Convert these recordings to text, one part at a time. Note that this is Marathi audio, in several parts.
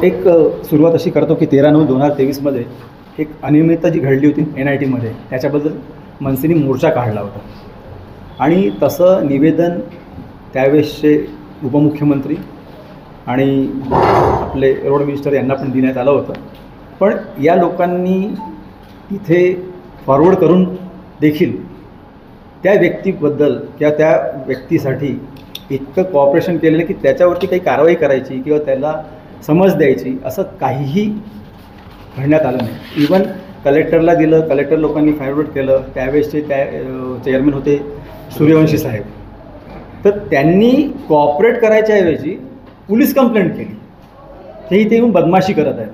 एक सुरुवात अशी करतो की 13/9/2023 एक अनियमितता जी घडली होती NITमध्ये त्याच्याबद्दल मनसेने मोर्चा काढला होता आणि तसं निवेदन त्यावेळेसचे उपमुख्यमंत्री आणि आपले रोड मिनिस्टर यांना पण देण्यात आलं होतं. पण या लोकांनी इथे फॉरवर्ड करून देखील त्या व्यक्तीबद्दल किंवा त्या व्यक्तीसाठी इतकं कॉपरेशन केलेलं की त्याच्यावरती काही कारवाई करायची किंवा त्याला समज द्यायची असं काहीही घडण्यात आलं नाही. इवन कलेक्टरला दिलं, कलेक्टर लोकांनी फॉरवर्ड केलं. त्यावेळेसचे चेअरमन होते सूर्यवंशी साहेब, तर त्यांनी कॉपरेट करायच्या ऐवजी पोलीस कंप्लेंट केली. ते इथे येऊन बदमाशी करत आहे.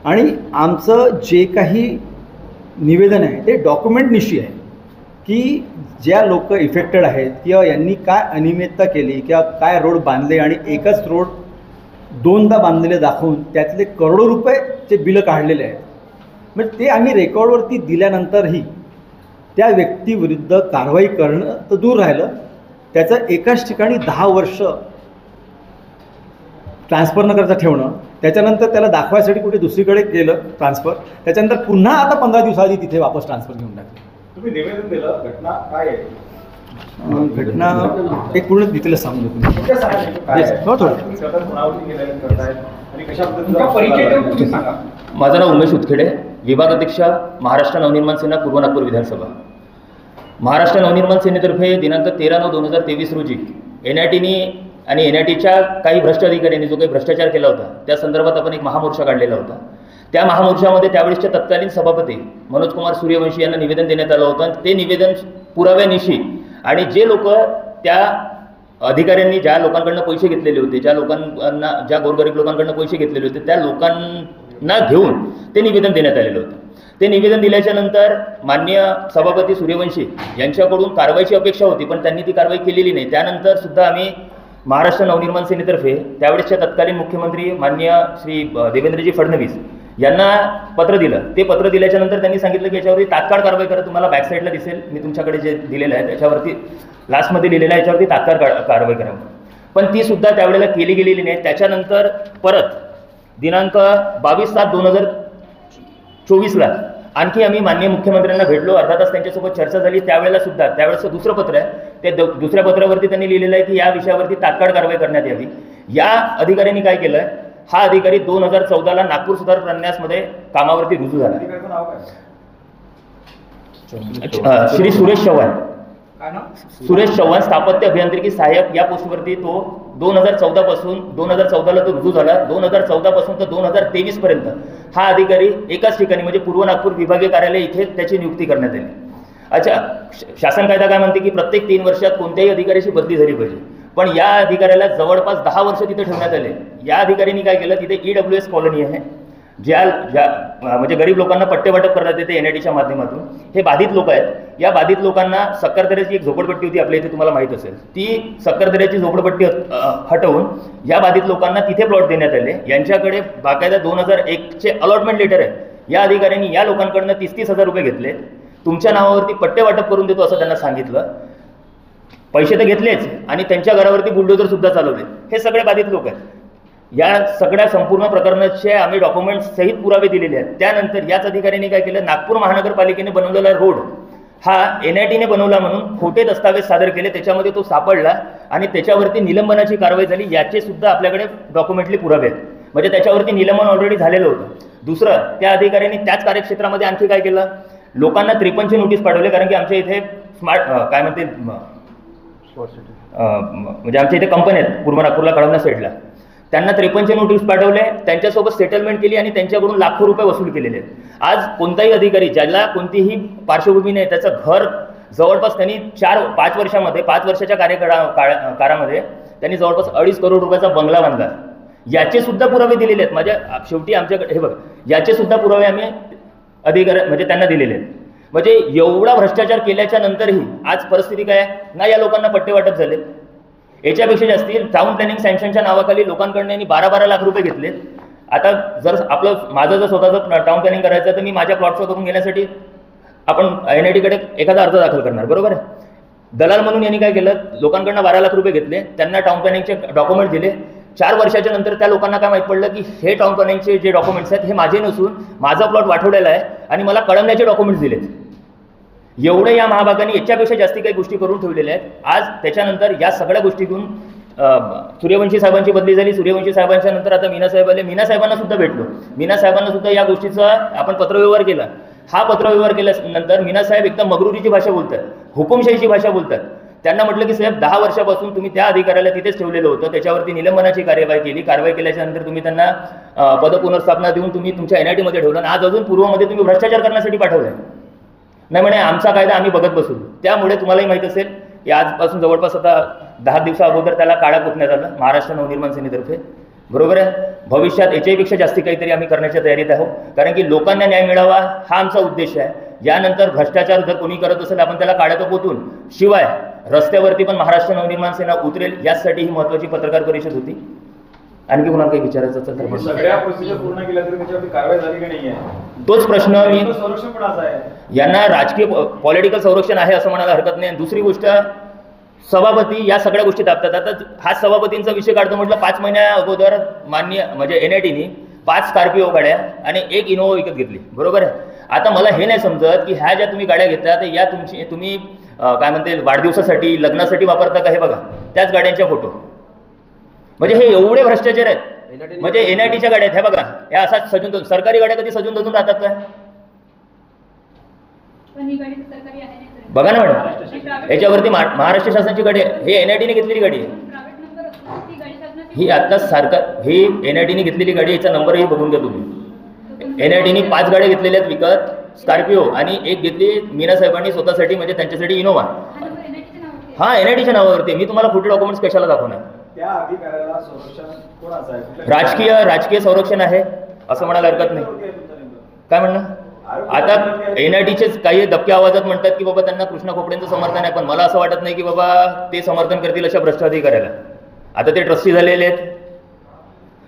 आणि आमचं जे काही निवेदन आहे ते डॉक्युमेंटनिशी आहे की ज्या लोक इफेक्टेड आहेत किंवा यांनी काय अनियमितता केली किंवा काय रोड बांधले आणि एकच रोड दोनदा बांधलेले दाखवून त्यातले करोडो रुपयेचे बिलं काढलेले आहेत. म्हणजे ते आम्ही रेकॉर्डवरती दिल्यानंतरही त्या व्यक्तीविरुद्ध कारवाई करणं तर दूर राहिलं, त्याचं एकाच ठिकाणी 10 वर्ष ट्रान्सफर न करता ठेवणं, त्याच्यानंतर त्याला दाखवायसाठी कुठे दुसरीकडे गेलं ट्रान्सफर, त्याच्यानंतर पुन्हा आता 15 दिवसाआधी तिथे वापस ट्रान्सफर घेऊन टाकलं. तुम्ही निवेदन दिलं, घटना काय आहे? घटना एक पूर्ण डिटेल सांगू तुम्ही. माझं नाव उमेश उतखेडे, विभाग अध्यक्ष महाराष्ट्र नवनिर्माण सेना पूर्व नागपूर विधानसभा. महाराष्ट्र नवनिर्माण सेनेतर्फे दिनांक 13/9/2023 रोजी NITनी आणि NITच्या काही भ्रष्ट अधिकाऱ्यांनी जो काही भ्रष्टाचार केला होता त्या संदर्भात आपण एक महामोर्चा काढलेला होता. त्या महामोर्चामध्ये त्यावेळेसचे तत्कालीन सभापती मनोज कुमार सूर्यवंशी यांना निवेदन देण्यात आलं होतं. ते निवेदन पुराव्यानिशी आणि जे लोक त्या अधिकाऱ्यांनी ज्या लोकांकडनं पैसे घेतलेले होते, ज्या लोकांना ज्या गोरगरीब लोकांकडनं पैसे घेतलेले होते त्या लोकांना घेऊन ते निवेदन देण्यात आलेलं होतं. ते निवेदन दिल्याच्या नंतर माननीय सभापती सूर्यवंशी यांच्याकडून कारवाईची अपेक्षा होती, पण त्यांनी ती कारवाई केलेली नाही. त्यानंतर सुद्धा आम्ही महाराष्ट्र नवनिर्माण सेनेतर्फे त्यावेळेसच्या तत्कालीन मुख्यमंत्री माननीय श्री देवेंद्रजी फडणवीस यांना पत्र दिलं. ते पत्र दिल्याच्या नंतर त्यांनी सांगितलं की याच्यावरती तात्काळ कारवाई करा. तुम्हाला बॅकसाईडला दिसेल, मी तुमच्याकडे जे दिलेलं आहे त्याच्यावरती लास्टमध्ये लिहिलेलं आहे, याच्यावरती तात्काळ कारवाई करा. पण ती सुद्धा त्यावेळेला केली गेलेली नाही. त्याच्यानंतर परत दिनांक 22/7/2024 आणखी आम्ही माननीय मुख्यमंत्र्यांना भेटलो. अर्धा तास त्यांच्यासोबत चर्चा झाली. त्यावेळेला सुद्धा त्यावेळेसचं दुसरं पत्र आहे, ते दुसऱ्या पत्रावरती त्यांनी लिहिलेलं आहे की या विषयावरती तात्काळ कारवाई करण्यात यावी. या अधिकाऱ्यांनी काय केलं, हा अधिकारी 2014ला नागपूर सुधार प्रन्यासमध्ये कामावरती रुजू झाला. श्री सुरेश चव्हाण, स्थापत्य अभियांत्रिकी सहाय्यक या पोस्टवरती तो 2014 पासून 2014ला तो रुजू झाला. 2014 पासून तर 2023 पर्यंत हा अधिकारी एकाच ठिकाणी म्हणजे पूर्व नागपूर विभागीय कार्यालय इथे त्याची नियुक्ती करण्यात आली. अच्छा, शासन कायदा काय म्हणते की प्रत्येक 3 वर्षात कोणत्याही अधिकाऱ्याची बदली झाली पाहिजे, पण या अधिकाऱ्याला जवळपास 10 वर्ष तिथे ठेवण्यात आले. या अधिकाऱ्यांनी काय केलं, तिथे EWS कॉलनी आहे, ज्या म्हणजे गरीब लोकांना पट्टे वाटप करण्यात येते NITच्या माध्यमातून. हे बाधित लोक आहेत. या बाधित लोकांना सक्करदऱ्याची एक झोपडपट्टी होती आपल्या इथे, तुम्हाला माहीत असेल, ती सक्करदऱ्याची झोपडपट्टी हटवून या बाधित लोकांना तिथे प्लॉट देण्यात आले. यांच्याकडे बाकायदा 2001चे अलॉटमेंट लेटर आहे. या अधिकाऱ्यांनी या लोकांकडनं 30-30 हजार रुपये घेतले. तुमच्या नावावरती पट्टे वाटप करून देतो असं त्यांना सांगितलं. पैसे तर घेतलेच आणि त्यांच्या घरावरती बुलडोजर सुद्धा चालवले. हे सगळे बाधित लोक आहेत. या सगळ्या संपूर्ण प्रकरणाचे आम्ही डॉक्युमेंट्स सहित पुरावे दिलेले आहेत. त्यानंतर याच अधिकाऱ्यांनी काय केलं, नागपूर महानगरपालिकेने बनवलेला रोड हा NITने बनवला म्हणून खोटे दस्तावेज सादर केले. त्याच्यामध्ये तो सापडला आणि त्याच्यावरती निलंबनाची कारवाई झाली. याचे सुद्धा आपल्याकडे डॉक्युमेंटली पुरावे आहेत. म्हणजे त्याच्यावरती निलंबन ऑलरेडी झालेलं होतं. दुसरं, त्या अधिकाऱ्यांनी त्याच कार्यक्षेत्रामध्ये आणखी काय केलं, लोकांना 53 नोटीस पाठवले. कारण की आमच्या इथे स्मार्ट काय म्हणते म्हणजे आमच्या इथे कंपन्या आहेत पूर्व नागपूरला कळवण्या साईडला, त्यांना 53 नोटीस पाठवले, त्यांच्यासोबत सेटलमेंट केली आणि त्यांच्याकडून लाखो रुपये वसूल केलेले आहेत. आज कोणताही अधिकारी ज्याला कोणतीही पार्श्वभूमी नाही, त्याचं घर जवळपास त्यांनी 5 वर्षामध्ये 5 वर्षाच्या काळामध्ये त्यांनी जवळपास 2.5 करोड रुपयाचा बंगला बांधला. याचे सुद्धा पुरावे दिलेले आहेत. माझ्या शेवटी आमच्याकडे हे बघ, याचे सुद्धा पुरावे आम्ही अधिकारी म्हणजे त्यांना दिलेले आहेत. म्हणजे एवढा भ्रष्टाचार केल्याच्या नंतरही आज परिस्थिती काय आहे ना, या लोकांना पट्टे वाटप झाले. याच्यापेक्षा जास्ती टाउन प्लॅनिंग सँक्शनच्या नावाखाली लोकांकडून यांनी 12-12 लाख रुपये घेतले. आता जर माझं जर स्वतःचं टाउन प्लॅनिंग करायचं तर मी माझ्या प्लॉटचं करून घेण्यासाठी आपण NITकडे एखादा अर्ज दाखल करणार, बरोबर आहे. दलाल म्हणून यांनी काय केलं, लोकांकडून 12 लाख रुपये घेतले, त्यांना टाउन प्लॅनिंगचे डॉक्युमेंट दिले, 4 वर्षाच्या नंतर त्या लोकांना काय माहीत पडलं की हे टाउन प्लॅनिंगचे जे डॉक्युमेंट्स आहेत हे माझे नसून माझा प्लॉट वाठवलेला आहे आणि मला कळमण्याचे डॉक्युमेंट्स दिलेत. एवढं या महाभागाने याच्यापेक्षा जास्ती काही गोष्टी करून ठेवलेल्या आहेत. आज त्याच्यानंतर या सगळ्या गोष्टी घेऊन सूर्यवंशी साहेबांची बदली झाली. सूर्यवंशी साहेबांच्या नंतर आता मीना साहेब आले. मीना साहेबांना सुद्धा भेटलो. मीना साहेबांना सुद्धा या गोष्टीचा आपण पत्रव्यवहार केला. हा पत्रव्यवहार केल्यानंतर मीना साहेब एकदम मगरुरीची भाषा बोलतात, हुकुमशाहीची भाषा बोलतात. त्यांना म्हटलं की साहेब 10 वर्षापासून तुम्ही त्या अधिकाऱ्याला तिथेच ठेवलेलं होतं, त्याच्यावरती निलंबनाची कार्यवाही केली. कारवाई केल्याच्यानंतर तुम्ही त्यांना पदपुनर्स्थापना देऊन तुम्ही तुमच्या NIT मध्ये ठेवलं आणि आज अजून पूर्वमध्ये तुम्ही भ्रष्टाचार करण्यासाठी पाठवलंय. नाही म्हणे आमचा कायदा आम्ही बघत बसू. त्यामुळे तुम्हालाही माहीत असेल की आजपासून जवळपास आता 10 दिवसा अगोदर त्याला काळा पुतण्यात आलं महाराष्ट्र नवनिर्माण सेनेतर्फे. बरोबर आहे. भविष्यात याच्यापेक्षा जास्ती काहीतरी आम्ही करण्याच्या तयारीत आहोत, कारण की लोकांना न्याय मिळावा हा आमचा उद्देश आहे. यानंतर भ्रष्टाचार जर कोणी करत असेल आपण त्याला काढ्यात पोतून शिवाय रस्त्यावरती पण महाराष्ट्र नवनिर्माण सेना उतरेल. यासाठी ही महत्त्वाची पत्रकार परिषद होती. आणखी कोणाला काही विचारायचं असेल तर सगळ्या प्रोसिजर पूर्ण केल्या तरी त्याच्यावरती कारवाई झाली की नाही आहे तोच प्रश्न. मी संरक्षण पण असं आहे, यांना राजकीय पॉलिटिकल संरक्षण आहे असं म्हणायला हरकत नाही. दुसरी गोष्ट सभापती या सगळ्या गोष्टी दाबतात. आता हा सभापतींचा विषय काढतो म्हटलं 5 महिन्या अगोदर मान्य म्हणजे NITनी 5 स्कॉर्पिओ गाड्या आणि 1 इनोवा विकत घेतली. बरोबर आहे. आता मला हे नाही समजत की ह्या ज्या तुम्ही गाड्या घेता त्या तुम्ही काय म्हणते वाढदिवसासाठी लग्नासाठी वापरता का? हे बघा त्याच गाड्यांच्या फोटो. म्हणजे हे एवढे भ्रष्टाचार आहेत. म्हणजे NITच्या गाड्या आहेत. हे बघा या असा सजून सरकारी गाड्या कधी सजून धजून राहतात काय? बघा ना मॅडम याच्यावरती महाराष्ट्र शासनाची गाडी आहे. हे NITने घेतलेली गाडी आहे. ही आता ही NITने घेतलेली गाडी. याचा नंबरही बघून घ्या तुम्ही. NITने 5 गाड्या घेतलेल्या आहेत विकत स्कॉर्पिओ आणि 1 घेतली मीना साहेबांनी स्वतःसाठी म्हणजे त्यांच्यासाठी इनोवा. हा NITच्या नावावरती. मी तुम्हाला खोटे डॉक्युमेंट्स कशाला दाखवणार? त्या अधिकाऱ्याला संरक्षण कोणाचं आहे? राजकीय संरक्षण आहे असं म्हणायला हरकत नाही. काय म्हणणं? आता NITचेच काही दबक्या आवाजात म्हणतात की बाबा त्यांना कृष्णा खोपडेंचं समर्थन आहे, पण मला असं वाटत नाही की बाबा ते समर्थन करतील अशा भ्रष्ट अधिकाऱ्याला. आता ते ट्रस्टी झालेले आहेत,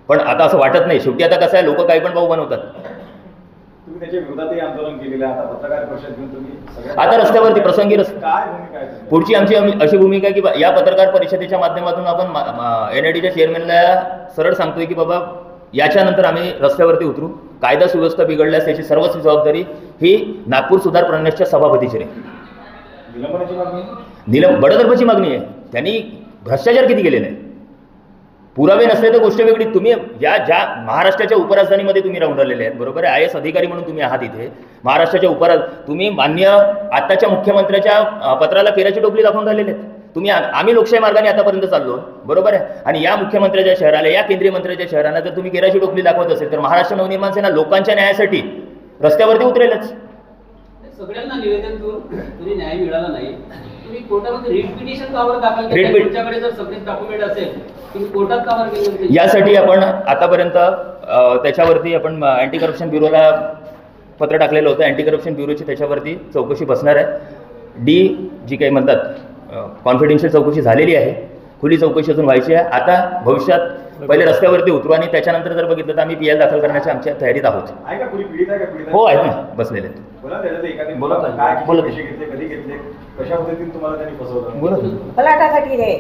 पण आता असं वाटत नाही. शेवटी आता कसं आहे लोक काही पण भाऊ बनवतात. तुम्ही त्याच्या विरोधातही आंदोलन केलेलं आहे. आता पत्रकार परिषद घेऊन तुम्ही आता रस्त्यावरती प्रसंगी काय भूमिका आहे? पुढची आमची अशी भूमिका आहे की या पत्रकार परिषदेच्या माध्यमातून आपण NITच्या चेअरमॅनला सरळ सांगतोय की बाबा याच्यानंतर आम्ही रस्त्यावरती उतरू. कायदा सुव्यवस्था बिघडल्यास त्याची सर्वच जबाबदारी ही नागपूर सुधार प्रन्यासच्या सभापतीची आहे. निलंबनाची मागणी बडतर्फाची मागणी आहे. त्यांनी भ्रष्टाचार किती केलेला आहे. पुरावे नसले तर गोष्ट वेगळी. तुम्ही ज्या महाराष्ट्राच्या उपराजधानीमध्ये तुम्ही राहून राहिलेले आहेत. बरोबर आहे. IAS अधिकारी म्हणून तुम्ही आहात इथे महाराष्ट्राच्या तुम्ही मान्य आताच्या मुख्यमंत्र्याच्या पत्राला केराची टोपली दाखवून राहिलेले आहेत तुम्ही. आम्ही लोकशाही मार्गाने आतापर्यंत चाललो. बरोबर आहे. आणि या मुख्यमंत्र्याच्या शहराला या केंद्रीय मंत्र्याच्या शहराला जर तुम्ही केराची टोपली दाखवत असेल तर महाराष्ट्र नवनिर्माण सेना लोकांच्या न्यायासाठी रस्त्यावरती उतरेलच. सगळ्यांना निवेदन करून तरी न्याय मिळाला नाही. तुम्ही कोर्टामध्ये रिट पिटिशन कावर दाखल केलं? तुमच्याकडे जर सगळे डॉक्युमेंट असेल तुम्ही कोर्टात कावर केलं? यासाठी आपण आतापर्यंत त्याच्यावरती आपण अँटी करप्शन ब्युरोला पत्र टाकलेलं होतं. अँटी करप्शन ब्युरोची त्याच्यावरती चौकशी बसणार आहे. जी काही म्हणतात कॉन्फिडेन्शियल चौकशी झालेली आहे. खुली चौकशी अजून व्हायची आहे. आता भविष्यात पहिले रस्त्यावरती उतरू आणि त्याच्यानंतर जर बघितलं तर आम्ही PL दाखल करण्याच्या आमच्या तयारीत आहोत. हो आहेत ना बसलेले आहेत. पलाटासाठी रे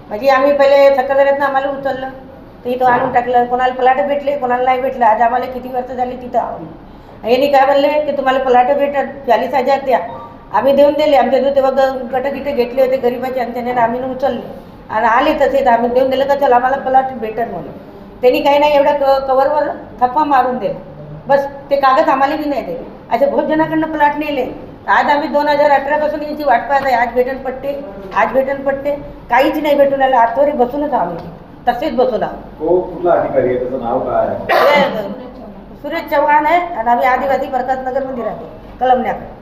म्हणजे आम्ही पहिले सक्करदऱ्यातनं आम्हाला उचललं तर इथं आणून टाकलं. कोणाला पलाट भेटले कोणाला नाही भेटलं. आज आम्हाला किती वर्ष झाली तिथं आहोत. यांनी काय म्हणले की तुम्हाला पलाट भेटत 40,000 द्या. आम्ही देऊन दिले. आमच्या जो तेव्हा गटगिटे घेतले होते गरिबाचे आणि त्याने आम्ही उचलले आणि आले तसेच आम्ही देऊन दिलं का चला आम्हाला प्लॉट भेटल म्हणून. त्यांनी काही नाही एवढ्या कवरवर थप्पा मारून दिला. बस ते कागद आम्हाला बी नाही दिले. असे बहुत जणांकडनं प्लॉट नेले. आज आम्ही 2018 पासून याची वाट पाहत आहे. आज भेटन पट्टे काहीच नाही भेटून आलं. आतवरी बसूनच आम्ही तसेच बसून आहोत. कुठला अधिकारी आहे त्याचं नाव काय? सुरेश चव्हाण आहे आणि आम्ही आदिवासी प्रकाश नगरमध्ये राहतो कलमण्याकडे.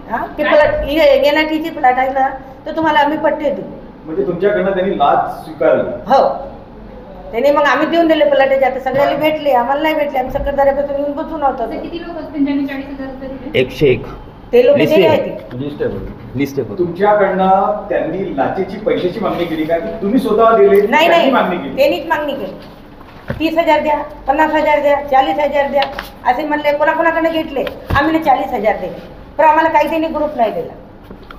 हा ते प्लॉट NITची प्लॉट आहे ना तर तुम्हाला आम्ही पट्टे देऊ. म्हणजे तुमच्याकडनं त्यांनी लाच स्वीकारली? हो त्यांनी मग आम्ही देऊन दिले प्लॉटाचे. आता सगळ्याला भेटले आम्हाला नाही भेटले. आम्ही सक्करदऱ्यापासून येऊन बसून आहोत. 101 ते लोक लिस्ट तुमच्याकडनं त्यांनी लाचेची पैशाची मागणी केली का तुम्ही स्वतः दिले? नाही त्यांनीच मागणी केली. 30,000 द्या 50,000 द्या 40,000 द्या असे म्हणले. कोणाकोणाकडे घेतले आम्ही 40,000 दिले. पण आम्हाला काही त्यांनी ग्रुप नाही दिला.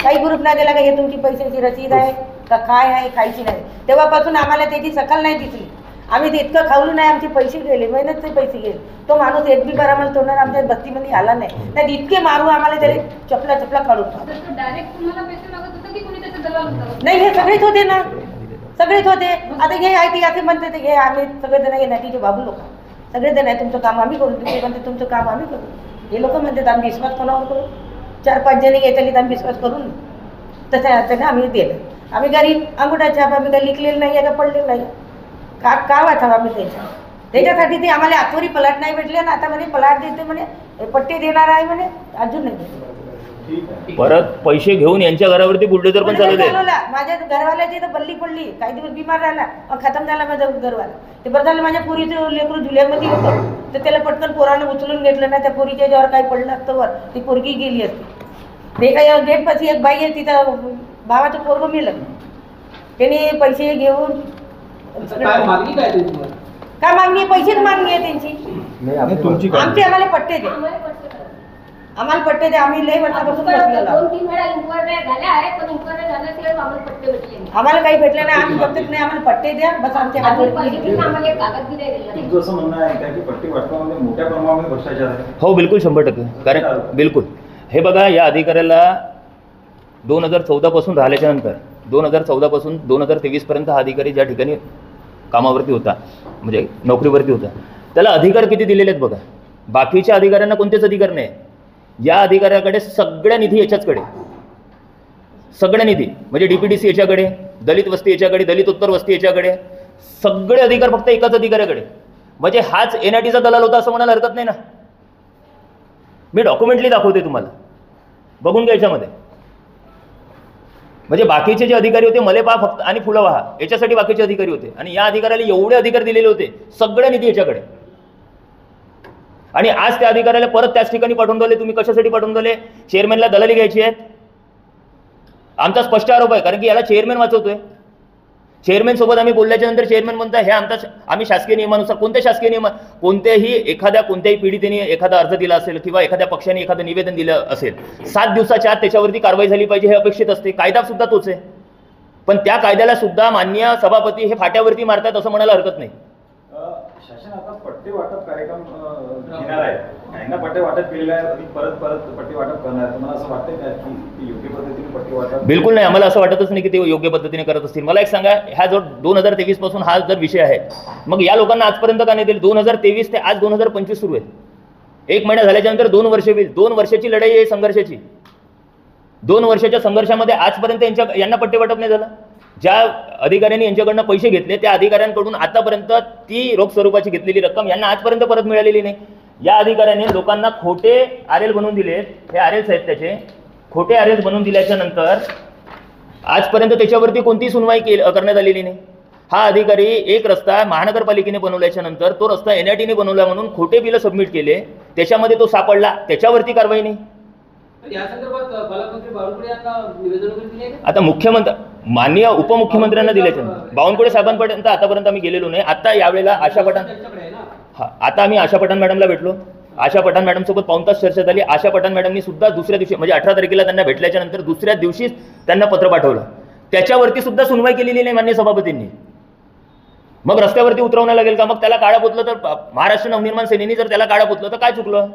काही ग्रुप नाही दिला का हे तुमची पैशाची रसीद आहे का काय आहे खायची नाही. तेव्हापासून आम्हाला त्याची सकाळ नाही दिसली. आम्ही ते इतकं खावलो नाही, आमचे पैसे गेले, मेहनतचे पैसे गेले. तो माणूस एक बी बार आम्हाला तोडणार आमच्या बस्तीमध्ये आला नाही. तर इतके मारू आम्हाला त्याला चपला काढून. नाही, हे सगळेच होते ना, सगळेच होते. आता हे आहे की असे म्हणते ते, हे आम्ही सगळेजण हे नाटीचे बाबू लोक सगळेजण आहे, तुमचं काम आम्ही करू. ते म्हणते तुमचं काम आम्ही करू. हे लोक म्हणतात आम्ही विश्वास कोणावर करू. 4-5 जणी घेतली तर आम्ही विश्वास करून तशा अर्थाने आम्ही दिलं. आम्ही गरीब अंगुठा छाप, आम्ही काही लिखलेलं नाही आहे का पडलेलं नाही. का वाचावं आम्ही त्याच्यासाठी ते आम्हाला आतवरी पलाट नाही भेटले ना. आता म्हणे पलाट देते म्हणे, पट्टे देणार आहे म्हणे, अजून नाही भेटले. परत पैसे घेऊन यांच्या घरावरती बुलडोजर पण चालवले. माझ्या घरवाल्याची तर बल्ली पडली, काही दिवस बिमार राहिला, मग खतम झाला माझा घरवाला. ते बरं झालं माझ्या पोरीचं लेकरू जुल्यामध्ये होतं, तर त्याला पटकन पोरानं उचलून घेतलं ना. त्या पोरीच्या ज्यावर काही पडलं असतं वर, ती पोरगी गेली असती. ते काही गेटपाशी एक बाई आहे, तिथं भावाचं पोरगं मेलं. त्याने पैसे घेऊन काय मागणी काय तुमची? काय मागणी? पैसेच मागणी आहे त्यांची. तुमची आमचे आम्हाला पट्टे दे, आम्हाला पट्टे दे. आम्ही लय वर्षापासून बसलेलो. 2-3 वेळा इन्क्वायरी झाल्या आहेत, पण इन्क्वायरी झाल्याशिवाय आम्हाला पट्टे भेटले नाही. आम्हाला काही भेटलं नाही. आम्ही बघतच नाही. आम्हाला पट्टे द्या बस. आमच्या आम्हाला एक कागद दिले गेले. तुमचं असं म्हणणं आहे का की पट्टी वाटपामध्ये मोठ्या प्रमाणामध्ये भ्रष्टाचार आहे? हो, बिलकुल 100%. कारण बिलकुल हे बघा, या अधिकाऱ्याला 2014 पासून राहिल्याच्या नंतर 2014 पासून 2023 पर्यंत हा अधिकारी ज्या ठिकाणी कामावरती होता, म्हणजे नोकरीवरती होता, त्याला अधिकार किती दिलेले आहेत बघा. बाकीच्या अधिकाऱ्यांना कोणतेच अधिकार नाही. या अधिकाऱ्याकडे सगळ्या निधी याच्याचकडे, सगळ्या निधी म्हणजे DPDC याच्याकडे, दलित वस्ती याच्याकडे, दलित उत्तर वस्ती याच्याकडे, सगळे अधिकार फक्त एकाच अधिकाऱ्याकडे. म्हणजे हाच NITचा दलाल होता असं म्हणायला हरकत नाही ना. मी डॉक्युमेंटली दाखवते तुम्हाला, बघून घ्या याच्यामध्ये. म्हणजे बाकीचे जे अधिकारी होते, मले पहा फक्त आणि फुलं वाहा, याच्यासाठी बाकीचे अधिकारी होते. आणि या अधिकाऱ्याला एवढे अधिकार दिलेले होते, सगळे निधी याच्याकडे. आणि आज त्या अधिकाऱ्याला परत त्याच ठिकाणी पाठवून दिले. तुम्ही कशासाठी पाठवून दिले? चेअरमॅनला दलाली घ्यायची आहे. आमचा स्पष्ट आरोप आहे, कारण की याला चेअरमॅन वाचवतोय. चेअरमॅन सोबत आम्ही बोलल्याच्या नंतर चेअरमॅन म्हणता हे आम्ही शासकीय नियमानुसार, कोणत्या शासकीय नियम, कोणत्याही कोणत्याही पीडितेने एखादा अर्ज दिला असेल किंवा एखाद्या पक्षाने एखादं निवेदन दिलं असेल, 7 दिवसाच्या आत त्याच्यावरती कारवाई झाली पाहिजे हे अपेक्षित असते. कायदा सुद्धा तोच आहे. पण त्या कायद्याला सुद्धा माननीय सभापती हे फाट्यावरती मारतात असं म्हणायला हरकत नाही. शासन आता पट्टे वाटप कार्यक्रम घेणार आहे, यांना पट्टे वाटप केलेले आहे आणि परत पट्टे वाटप करणार आहे. तुम्हाला असं वाटतंय का की योग्य पद्धतीने पट्टे वाटप? बिलकुल नाही. आम्हाला असं वाटतच नाही की ते योग्य पद्धतीने करत असतील. मला एक सांगा, ह्या जो 2023 पासून हा जर विषय आहे, मग या लोकांना आजपर्यंत का नाही दिले? 2023 ते आज 2025 सुरू आहे. 1 महिना झाल्याच्या नंतर 2 वर्ष होईल. 2 वर्षाची लढाई आहे संघर्षाची. 2 वर्षाच्या संघर्षामध्ये आजपर्यंत यांना पट्टे वाटप नाही झालं. ज्या अधिकाऱ्यांनी यांच्याकडनं पैसे घेतले त्या अधिकाऱ्यांकडून आतापर्यंत ती रोख स्वरूपाची घेतलेली रक्कम यांना आजपर्यंत परत मिळालेली नाही. या अधिकाऱ्याने लोकांना खोटे RL बनवून दिले. हे RLs आहेत त्याचे. खोटे RLs बनवून दिल्याच्या नंतर आजपर्यंत त्याच्यावरती कोणती सुनवाई करण्यात आलेली नाही. हा अधिकारी एक रस्ता महानगरपालिकेने बनवल्याच्या नंतर तो रस्ता NITने बनवला म्हणून खोटे बिलं सबमिट केले, त्याच्यामध्ये तो सापडला, त्याच्यावरती कारवाई नाही. या संदर्भात पालकमंत्री बावनकुळे यांना निवेदन वगैरे दिले का? आता मुख्यमंत्री माननीय उपमुख्यमंत्र्यांना दिल्याच्या नंतर बावनकुळे साहेबांपर्यंत आतापर्यंत आम्ही गेलेलो नाही. आता यावेळेला आशा पठाण, आता आम्ही आशा पठाण मॅडमला भेटलो. आशा पठाण मॅडम सोबत 1 तास चर्चा झाली. आशा पठाण मॅडमनी सुद्धा दुसऱ्या दिवशी म्हणजे 18 तारखेला त्यांना भेटल्याच्या नंतर दुसऱ्या दिवशीच त्यांना पत्र पाठवलं. त्याच्यावरती सुद्धा सुनवाई केलेली नाही माननीय सभापतींनी. मग रस्त्यावरती उतरवणं लागेल का? मग त्याला काळा पोचलं तर महाराष्ट्र नवनिर्माण सेनेने जर त्याला काळा पोचलं तर काय चुकलं?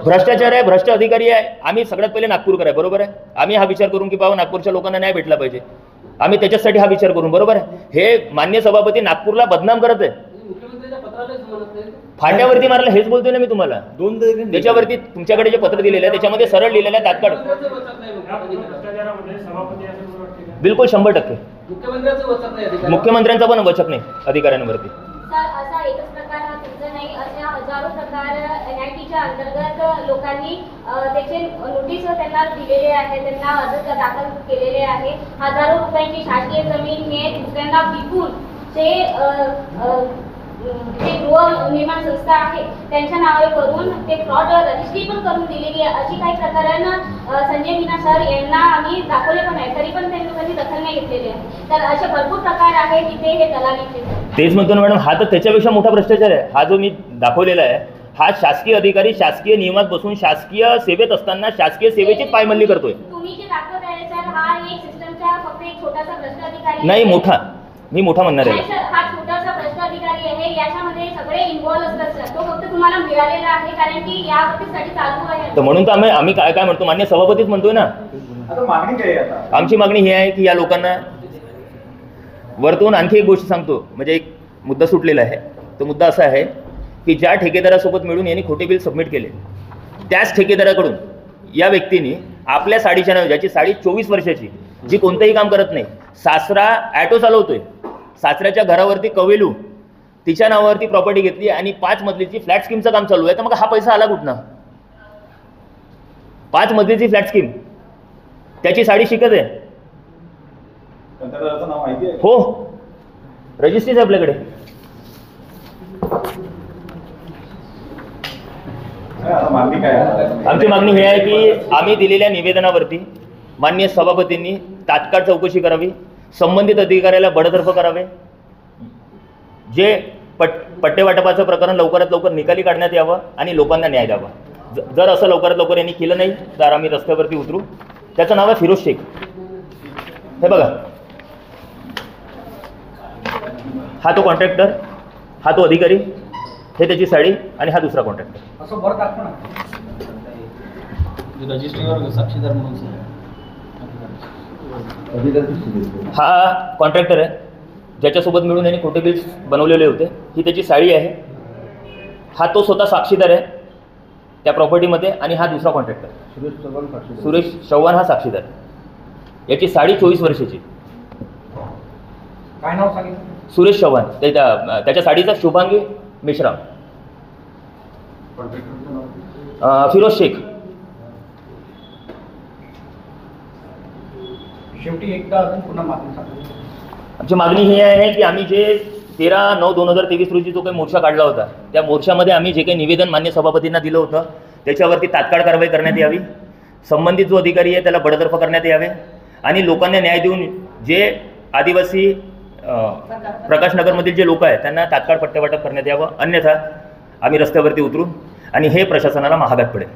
भ्रष्टाचार आहे, भ्रष्ट अधिकारी आहे. आम्ही सगळ्यात पहिले नागपूरकर आहे, बरोबर आहे. आम्ही हा विचार करून की बाबा नागपूरच्या लोकांना न्याय भेटला पाहिजे, आम्ही त्याच्यासाठी हा विचार करून, बरोबर आहे. हे मान्य सभापती नागपूरला बदनाम करत आहे. फाट्यावरती मारलं हेच बोलतोय ना मी तुम्हाला. त्याच्यावरती तुमच्याकडे जे पत्र दिलेलं आहे त्याच्यामध्ये सरळ लिहिलेलं आहे तात्काळ. बिलकुल 100%. मुख्यमंत्र्यांचा पण वचक नाही अधिकाऱ्यांवरती. असा एकच प्रकार हा तुमचा नाही, अशा हजारो प्रकार NITच्या अंतर्गत लोकांनी त्याचे नोटीस त्यांना दिलेले आहे, त्यांना अर्ज दाखल केलेले आहे. हजारो रुपयांची शासकीय जमीन हे दुसऱ्यांना विकून जे गृहनिर्माण संस्था आहे त्यांच्या नावे करून ते फ्रॉड रजिस्ट्री पण करून दिलेली आहे. अशी काही प्रकारांना संजय मीना सर यांना आम्ही दाखवले पण आहे, तरी पण त्यांनी कधी दखल नाही घेतलेली आहे. तर असे भरपूर प्रकार आहेत तिथे हे दलालीचे. तेच म्हणतो ना मॅडम, हा तर त्याच्यापेक्षा मोठा भ्रष्टाचार आहे. हा जो मी दाखवलेला आहे हा शासकीय अधिकारी शासकीय नियमात बसून शासकीय सेवेत असताना शासकीय सेवेचीच पायमल्ली करतोय. तुम्ही जे दाखवत आहे सर, हा एक फक्त एक छोटासा भ्रष्ट अधिकारी नाही, आहे. मोठा, मी मोठा म्हणणार नाही आहे. सर, हा छोटासा भ्रष्ट अधिकारी आहे, याच्यामध्ये सगळे इन्व्हॉल्व असतात सर. तो फक्त तुम्हाला मिळालेला आहे कारण की या बाबतीसाठी चालू आहे. तर म्हणून तर आम्ही काय म्हणतो, मान्य सभापतीच म्हणतोय ना, आता मागणी काय आहे आता? आमची मागणी ही आहे की या लोकांना वरतून आणखी एक गोष्ट सांगतो, म्हणजे एक मुद्दा सुटलेला आहे. तो मुद्दा असा आहे की ज्या ठेकेदारासोबत मिळून यांनी खोटे बिल सबमिट केले, त्याच ठेकेदाराकडून या व्यक्तीने आपल्या साडीच्या नावावर, ज्याची साडी 24 वर्षाची, जी कोणतंही काम करत नाही, सासरा ॲटो चालवतोय, सासऱ्याच्या घरावरती कवेलू, तिच्या नावावरती प्रॉपर्टी घेतली आणि 5 मजलीची फ्लॅट स्कीमचं काम चालू आहे. तर मग हा पैसा आला कुठनं? 5 मजलीची फ्लॅट स्कीम, त्याची साडी शिकत आहे. कंत्राटदाराचं नाव माहिती आहे? हो, रजिस्ट्रीच आहे आपल्याकडे. आता मागणी काय आहे? आमची मागणी ही आहे की आम्ही दिलेल्या निवेदनावरती माननीय सभापतींनी तात्काळ चौकशी करावी, संबंधित अधिकाऱ्याला बडतर्फ करावे, जे पट्टे वाटपाचं प्रकरण लवकरात लवकर निकाली काढण्यात यावं आणि लोकांना न्याय द्यावा. जर असं लवकरात लवकर यांनी केलं नाही तर आम्ही रस्त्यावरती उतरू. त्याचं नाव आहे फिरोज शेख. हे बघा, हा तो कॉन्ट्रॅक्टर, हा तो अधिकारी, हे त्याची साडी आणि हा दुसरा कॉन्ट्रॅक्टर. असं बरं टाकतो ना रजिस्ट्रीवर साक्षीदार म्हणून. हा कॉन्ट्रॅक्टर आहे, ज्याच्यासोबत मिळून यांनी खोटे बिल्स बनवलेले होते. ही त्याची साडी आहे. हा तो स्वतः साक्षीदार आहे त्या प्रॉपर्टीमध्ये आणि हा दुसरा कॉन्ट्रॅक्टर सुरेश चव्हाण हा साक्षीदार. याची साडी 24 वर्षाची. काय नाव सांगितलं? सुरेश चव्हाण. त्याच्या साडीचा शुभांगी मेश्राम. फिरोज शेख. शेवटी एकदा अजून पुन्हा मागणी सांगतो. आमची मागणी ही आहे की आम्ही जे 13/9/2023 रोजी जो काही मोर्चा काढला होता, त्या मोर्चामध्ये आम्ही जे काही निवेदन मान्य सभापतींना दिलं होतं त्याच्यावरती तात्काळ कारवाई करण्यात यावी. संबंधित जो अधिकारी आहे त्याला बडतर्फ करण्यात यावे आणि लोकांना न्याय देऊन जे आदिवासी प्रकाशनगरमधील जे लोक आहेत त्यांना तात्काळ पट्टे वाटप करण्यात यावं. अन्यथा आम्ही रस्त्यावरती उतरू आणि हे प्रशासनाला महागात पडेल.